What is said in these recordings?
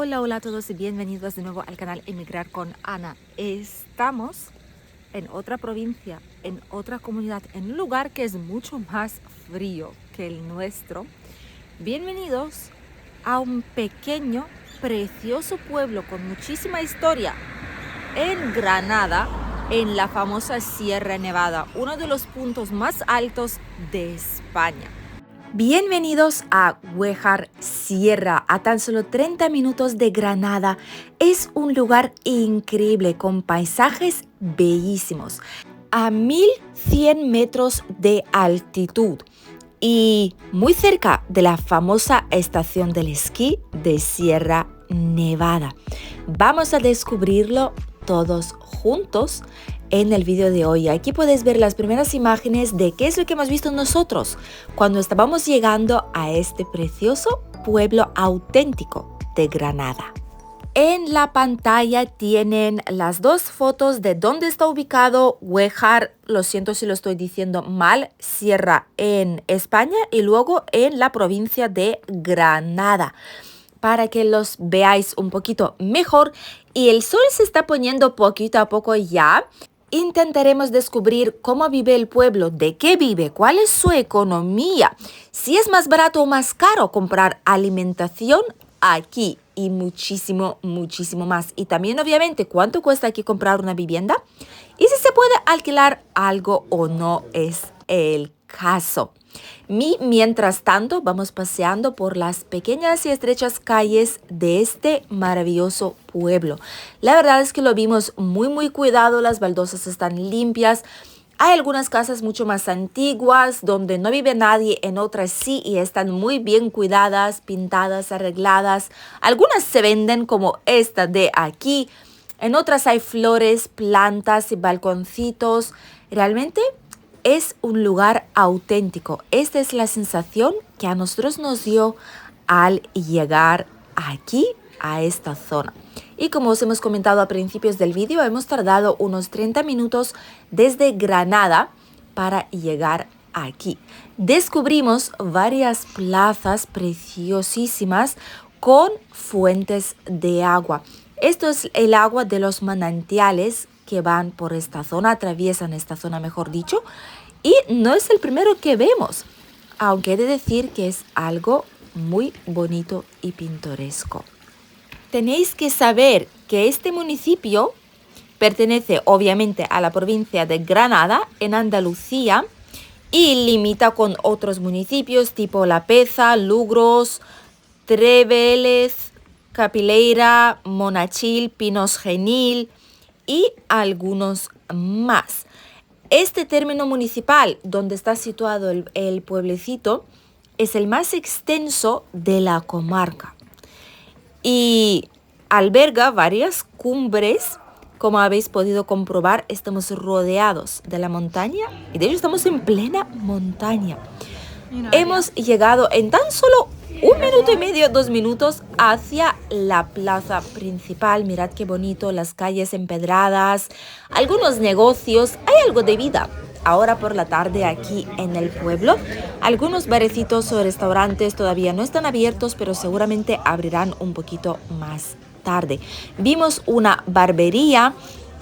Hola a todos y bienvenidos de nuevo al canal Emigrar con Ana. Estamos en otra provincia, en otra comunidad, en un lugar que es mucho más frío que el nuestro. Bienvenidos a un pequeño, precioso pueblo con muchísima historia en Granada, en la famosa Sierra Nevada, uno de los puntos más altos de España. Bienvenidos a Güejar Sierra, a tan solo 30 minutos de Granada. Es un lugar increíble con paisajes bellísimos, a 1100 metros de altitud y muy cerca de la famosa estación del esquí de Sierra Nevada. Vamos a descubrirlo todos juntos en el vídeo de hoy. Aquí puedes ver las primeras imágenes de qué es lo que hemos visto nosotros cuando estábamos llegando a este precioso pueblo auténtico de Granada. En la pantalla tienen las dos fotos de dónde está ubicado Güejar, lo siento si lo estoy diciendo mal, Sierra en España y luego en la provincia de Granada, para que los veáis un poquito mejor. Y el sol se está poniendo poquito a poco ya. Intentaremos descubrir cómo vive el pueblo, de qué vive, cuál es su economía, si es más barato o más caro comprar alimentación aquí y muchísimo más. Y también obviamente cuánto cuesta aquí comprar una vivienda y si se puede alquilar algo o no es el caso. Mientras tanto, vamos paseando por las pequeñas y estrechas calles de este maravilloso pueblo. La verdad es que lo vimos muy cuidado, las baldosas están limpias. Hay algunas casas mucho más antiguas donde no vive nadie, en otras sí y están muy bien cuidadas, pintadas, arregladas. Algunas se venden como esta de aquí. En otras hay flores, plantas y balconcitos. Realmente es un lugar auténtico. Esta es la sensación que a nosotros nos dio al llegar aquí a esta zona. Y como os hemos comentado a principios del vídeo, hemos tardado unos 30 minutos desde Granada para llegar aquí. Descubrimos varias plazas preciosísimas con fuentes de agua. Esto es el agua de los manantiales que van por esta zona, atraviesan esta zona, mejor dicho, y no es el primero que vemos, aunque he de decir que es algo muy bonito y pintoresco. Tenéis que saber que este municipio pertenece obviamente a la provincia de Granada, en Andalucía, y limita con otros municipios tipo La Peza, Lugros, Trevélez, Capileira, Monachil, Pinos Genil y algunos más. Este término municipal, donde está situado el pueblecito, es el más extenso de la comarca y alberga varias cumbres. Como habéis podido comprobar, estamos rodeados de la montaña y de hecho estamos en plena montaña. Hemos llegado en tan solo 1 minuto y medio, 2 minutos hacia la plaza principal. Mirad qué bonito, las calles empedradas, algunos negocios, hay algo de vida. Ahora por la tarde aquí en el pueblo, algunos barecitos o restaurantes todavía no están abiertos, pero seguramente abrirán un poquito más tarde. Vimos una barbería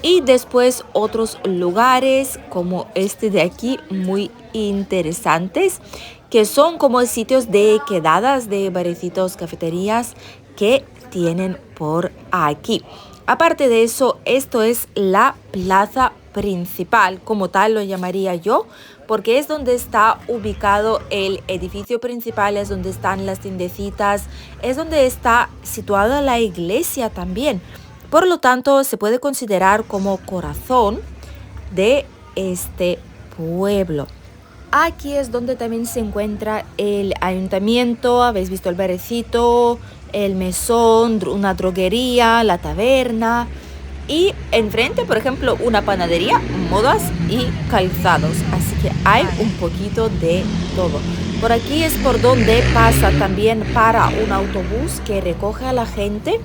y después otros lugares como este de aquí, muy interesantes, que son como sitios de quedadas de barecitos, cafeterías que tienen por aquí. Aparte de eso, esto es la plaza principal, como tal lo llamaría yo, porque es donde está ubicado el edificio principal, es donde están las tiendecitas, es donde está situada la iglesia también. Por lo tanto, se puede considerar como corazón de este pueblo. Aquí es donde también se encuentra el ayuntamiento, habéis visto el barecito, el mesón, una droguería, la taberna y enfrente, por ejemplo, una panadería, modas y calzados. Así que hay un poquito de todo. Por aquí es por donde pasa también para un autobús que recoge a la gente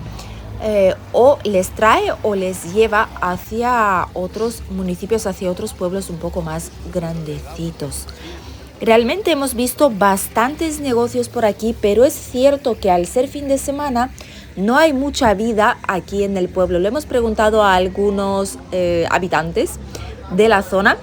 o les trae o les lleva hacia otros municipios, hacia otros pueblos un poco más grandecitos. Realmente hemos visto bastantes negocios por aquí, pero es cierto que al ser fin de semana No hay mucha vida aquí en el pueblo. Lo hemos preguntado a algunos habitantes de la zona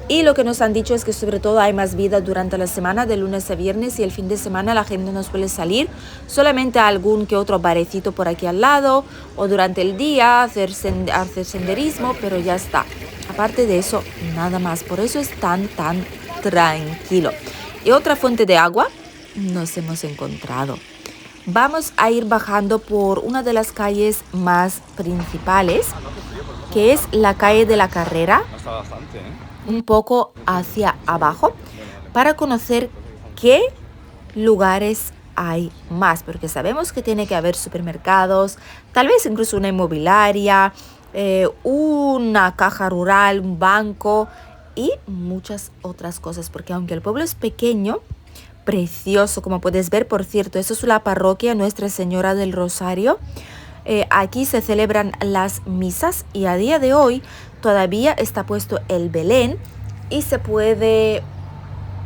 y lo que nos han dicho es que sobre todo hay más vida durante la semana, de lunes a viernes, y el fin de semana la gente no suele salir, solamente a algún que otro barecito por aquí al lado o durante el día hacer senderismo, pero ya está. Aparte de eso, nada más. Por eso es tan tranquilo. Y otra fuente de agua nos hemos encontrado. Vamos a ir bajando por una de las calles más principales, que es la calle de la Carrera, un poco hacia abajo, para conocer qué lugares hay más, porque sabemos que tiene que haber supermercados, tal vez incluso una inmobiliaria, una caja rural, un banco y muchas otras cosas, porque aunque el pueblo es pequeño, precioso, como puedes ver. Por cierto, eso es la parroquia Nuestra Señora del Rosario. Aquí se celebran las misas y a día de hoy todavía está puesto el Belén y se puede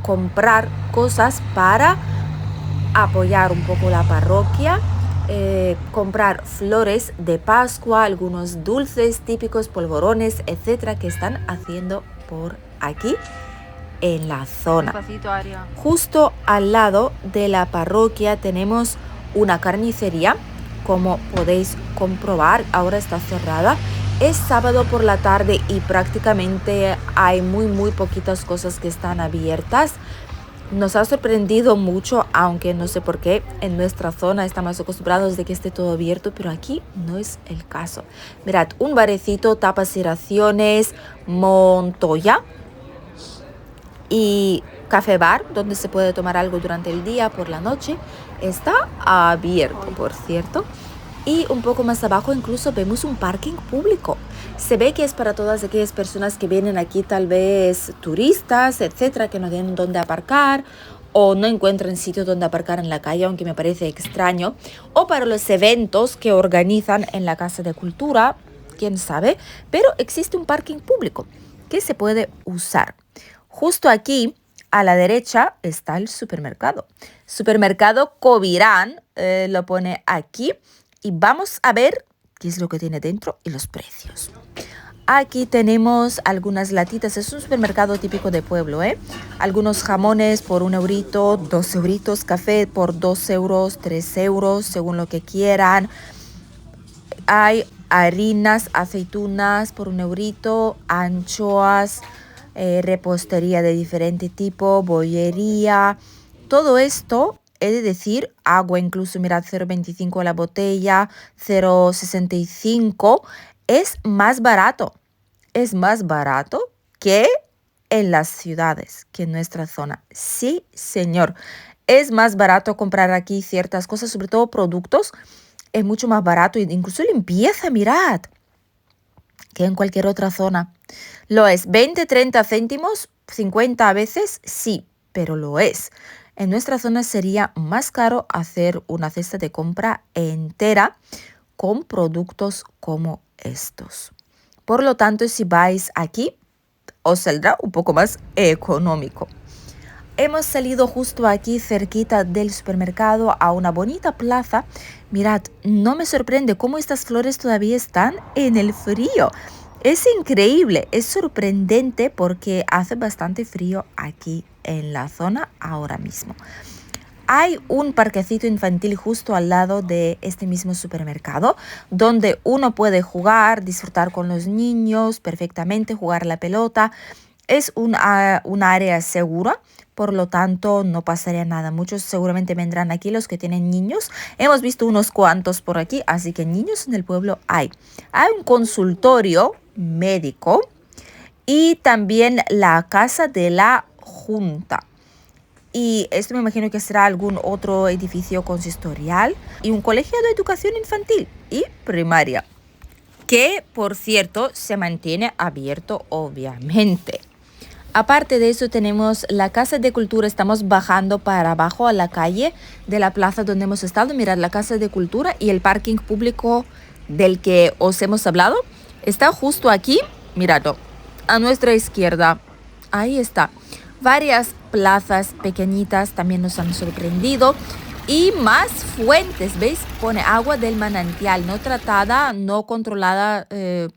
comprar cosas para apoyar un poco la parroquia, comprar flores de Pascua, algunos dulces típicos, polvorones, etcétera, que están haciendo por aquí en la zona. Justo al lado de la parroquia tenemos una carnicería, como podéis comprobar, ahora está cerrada. Es sábado por la tarde y prácticamente hay muy poquitas cosas que están abiertas. Nos ha sorprendido mucho, aunque no sé por qué, en nuestra zona estamos acostumbrados de que esté todo abierto, pero aquí no es el caso. Mirad, un barecito, tapas y raciones, Montoya, y café bar, donde se puede tomar algo durante el día, por la noche, está abierto, por cierto. Y un poco más abajo incluso vemos un parking público. Se ve que es para todas aquellas personas que vienen aquí, tal vez turistas, etcétera, que no tienen dónde aparcar o no encuentran sitio donde aparcar en la calle, aunque me parece extraño, o para los eventos que organizan en la Casa de Cultura, quién sabe, pero existe un parking público que se puede usar. Justo aquí, a la derecha, está el supermercado. Supermercado Covirán, lo pone aquí. Y vamos a ver qué es lo que tiene dentro y los precios. Aquí tenemos algunas latitas. Es un supermercado típico de pueblo, ¿eh? Algunos jamones por 1 eurito, 2 euritos. Café por 2 euros, 3 euros, según lo que quieran. Hay harinas, aceitunas por 1 eurito, anchoas, repostería de diferente tipo, bollería. Todo esto, he de decir, agua incluso, mirad, 0,25 la botella, 0,65, es más barato. Es más barato que en las ciudades, que en nuestra zona. Sí, señor. Es más barato comprar aquí ciertas cosas, sobre todo productos. Es mucho más barato, incluso limpieza, mirad, que en cualquier otra zona. Lo es, 20, 30 céntimos, 50 a veces, sí, pero lo es. En nuestra zona sería más caro hacer una cesta de compra entera con productos como estos. Por lo tanto, si vais aquí, os saldrá un poco más económico. Hemos salido justo aquí, cerquita del supermercado, a una bonita plaza. Mirad, no me sorprende cómo estas flores todavía están en el frío. Es increíble, es sorprendente porque hace bastante frío aquí en la zona ahora mismo. Hay un parquecito infantil justo al lado de este mismo supermercado, donde uno puede jugar, disfrutar con los niños perfectamente, jugar la pelota. Es un área segura, por lo tanto no pasaría nada. Muchos seguramente vendrán aquí los que tienen niños. Hemos visto unos cuantos por aquí, así que niños en el pueblo hay. Hay un consultorio médico y también la casa de la Junta. Y esto me imagino que será algún otro edificio consistorial y un colegio de educación infantil y primaria, que por cierto se mantiene abierto obviamente. Aparte de eso tenemos la Casa de Cultura. Estamos bajando para abajo a la calle de la plaza donde hemos estado. Mirad, la Casa de Cultura y el parking público del que os hemos hablado está justo aquí. Miradlo, a nuestra izquierda. Ahí está. Varias plazas pequeñitas también nos han sorprendido. Y más fuentes, ¿veis? Pone agua del manantial, no tratada, no controlada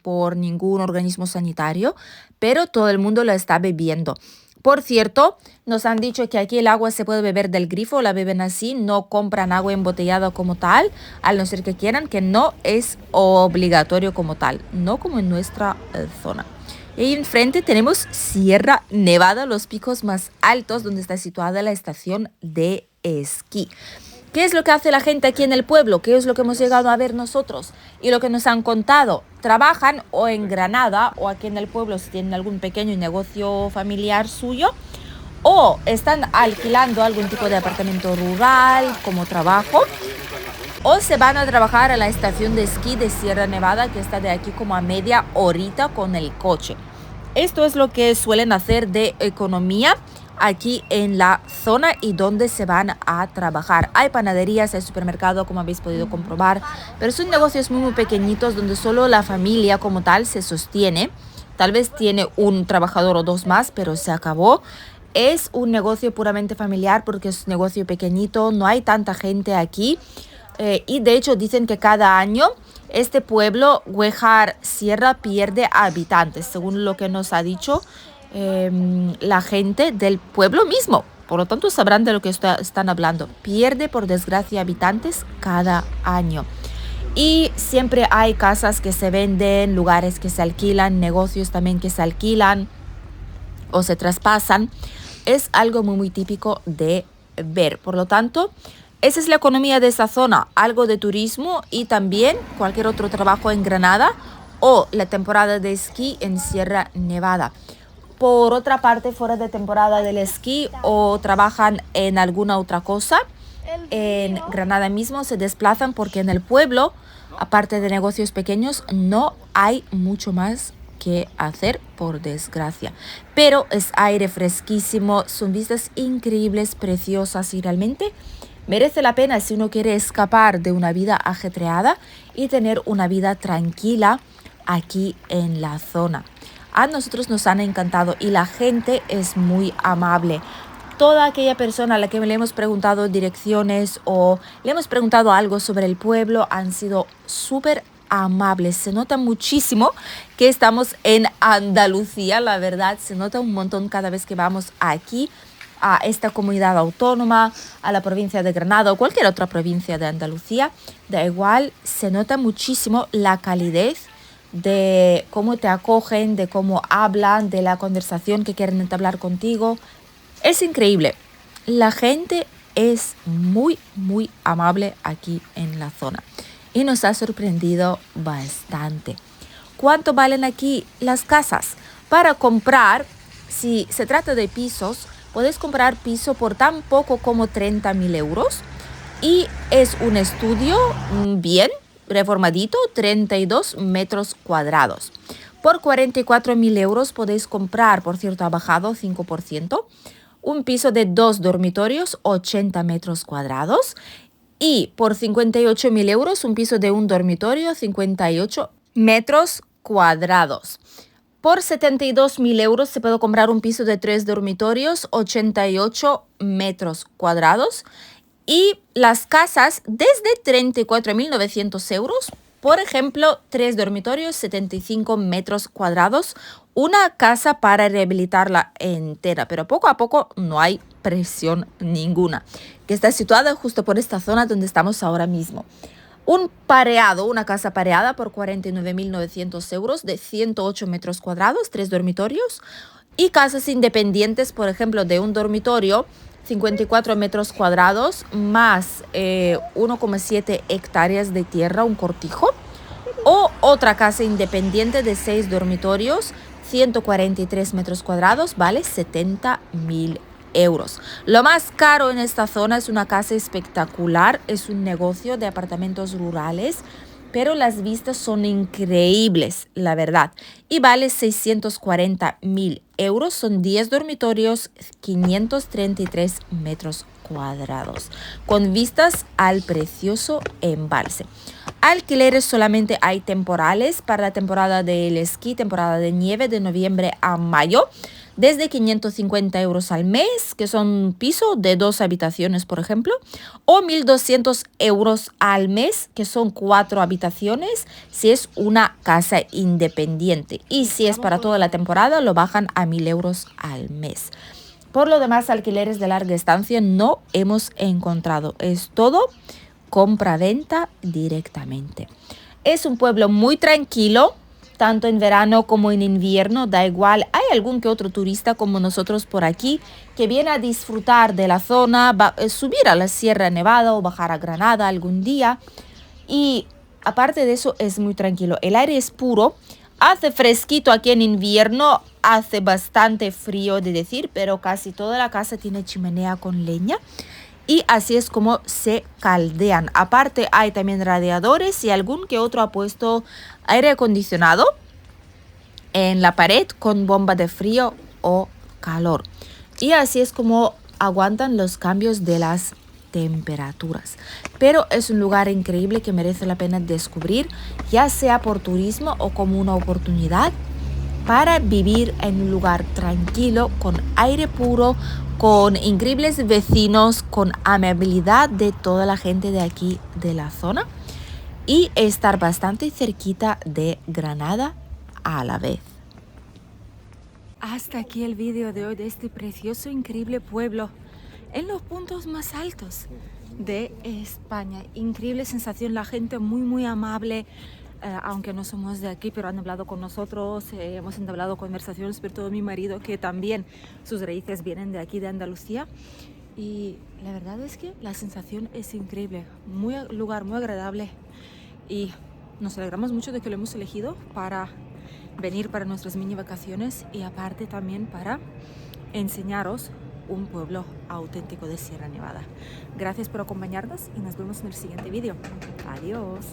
por ningún organismo sanitario, pero todo el mundo la está bebiendo. Por cierto, nos han dicho que aquí el agua se puede beber del grifo, la beben así, no compran agua embotellada como tal, a no ser que quieran, que no es obligatorio como tal, no como en nuestra zona. Y ahí enfrente tenemos Sierra Nevada, los picos más altos donde está situada la estación de esquí. ¿Qué es lo que hace la gente aquí en el pueblo? ¿Qué es lo que hemos llegado a ver nosotros? Y lo que nos han contado, trabajan o en Granada o aquí en el pueblo si tienen algún pequeño negocio familiar suyo, o están alquilando algún tipo de apartamento rural como trabajo, o se van a trabajar a la estación de esquí de Sierra Nevada, que está de aquí como a media horita con el coche. Esto es lo que suelen hacer de economía aquí en la zona y donde se van a trabajar. Hay panaderías, hay supermercado, como habéis podido comprobar, pero son negocios muy pequeñitos donde solo la familia como tal se sostiene. Tal vez tiene un trabajador o dos más, pero se acabó. Es un negocio puramente familiar porque es un negocio pequeñito, no hay tanta gente aquí. Y de hecho dicen que cada año este pueblo, Güejar Sierra, pierde habitantes, según lo que nos ha dicho la gente del pueblo mismo. Por lo tanto, sabrán de lo que están hablando. Pierde, por desgracia, habitantes cada año. Y siempre hay casas que se venden, lugares que se alquilan, negocios también que se alquilan o se traspasan. Es algo muy típico de ver. Por lo tanto, esa es la economía de esa zona, algo de turismo y también cualquier otro trabajo en Granada o la temporada de esquí en Sierra Nevada. Por otra parte, fuera de temporada del esquí o trabajan en alguna otra cosa, en Granada mismo se desplazan porque en el pueblo, aparte de negocios pequeños, no hay mucho más que hacer, por desgracia. Pero es aire fresquísimo, son vistas increíbles, preciosas y realmente merece la pena si uno quiere escapar de una vida ajetreada y tener una vida tranquila aquí en la zona. A nosotros nos han encantado y la gente es muy amable. Toda aquella persona a la que le hemos preguntado direcciones o le hemos preguntado algo sobre el pueblo han sido súper amables. Se nota muchísimo que estamos en Andalucía, la verdad, se nota un montón cada vez que vamos aquí a esta comunidad autónoma, a la provincia de Granada o cualquier otra provincia de Andalucía. Da igual, se nota muchísimo la calidez de cómo te acogen, de cómo hablan, de la conversación que quieren entablar contigo. Es increíble. La gente es muy amable aquí en la zona y nos ha sorprendido bastante. ¿Cuánto valen aquí las casas? Para comprar, si se trata de pisos, puedes comprar piso por tan poco como 30.000 euros y es un estudio bien reformadito, 32 metros cuadrados. Por 44.000 euros podéis comprar, por cierto, ha bajado 5%, un piso de 2 dormitorios, 80 metros cuadrados. Y por 58.000 euros, un piso de un dormitorio, 58 metros cuadrados. Por 72.000 euros se puede comprar un piso de 3 dormitorios, 88 metros cuadrados. Y las casas desde 34.900 euros, por ejemplo, 3 dormitorios, 75 metros cuadrados, una casa para rehabilitarla entera, pero poco a poco no hay presión ninguna, que está situada justo por esta zona donde estamos ahora mismo. Un pareado, una casa pareada por 49.900 euros de 108 metros cuadrados, 3 dormitorios. Y casas independientes, por ejemplo, de un dormitorio, 54 metros cuadrados, más 1,7 hectáreas de tierra, un cortijo. O otra casa independiente de 6 dormitorios, 143 metros cuadrados, vale 70.000 euros. Lo más caro en esta zona es una casa espectacular, es un negocio de apartamentos rurales, pero las vistas son increíbles, la verdad. Y vale 640.000 euros, son 10 dormitorios, 533 metros cuadrados, con vistas al precioso embalse. Alquileres solamente hay temporales para la temporada del esquí, temporada de nieve de noviembre a mayo, desde 550 euros al mes, que son un piso de 2 habitaciones, por ejemplo, o 1.200 euros al mes, que son 4 habitaciones, si es una casa independiente. Y si es para toda la temporada, lo bajan a 1.000 euros al mes. Por lo demás, alquileres de larga estancia no hemos encontrado. Es todo compra-venta directamente. Es un pueblo muy tranquilo, tanto en verano como en invierno, da igual. Hay algún que otro turista como nosotros por aquí que viene a disfrutar de la zona, subir a la Sierra Nevada o bajar a Granada algún día. Y aparte de eso es muy tranquilo. El aire es puro, hace fresquito aquí en invierno, hace bastante frío de decir, pero casi toda la casa tiene chimenea con leña. Y así es como se caldean. Aparte hay también radiadores y algún que otro ha puesto aire acondicionado en la pared con bomba de frío o calor. Y así es como aguantan los cambios de las temperaturas. Pero es un lugar increíble que merece la pena descubrir, ya sea por turismo o como una oportunidad para vivir en un lugar tranquilo, con aire puro, con increíbles vecinos, con amabilidad de toda la gente de aquí de la zona y estar bastante cerquita de Granada a la vez. Hasta aquí el vídeo de hoy de este precioso, increíble pueblo en los puntos más altos de España. Increíble sensación, la gente muy amable. Aunque no somos de aquí, pero han hablado con nosotros, hemos entablado conversaciones, sobre todo mi marido, que también sus raíces vienen de aquí, de Andalucía. Y la verdad es que la sensación es increíble, lugar muy agradable. Y nos alegramos mucho de que lo hemos elegido para venir para nuestras mini vacaciones y aparte también para enseñaros un pueblo auténtico de Sierra Nevada. Gracias por acompañarnos y nos vemos en el siguiente vídeo. Adiós.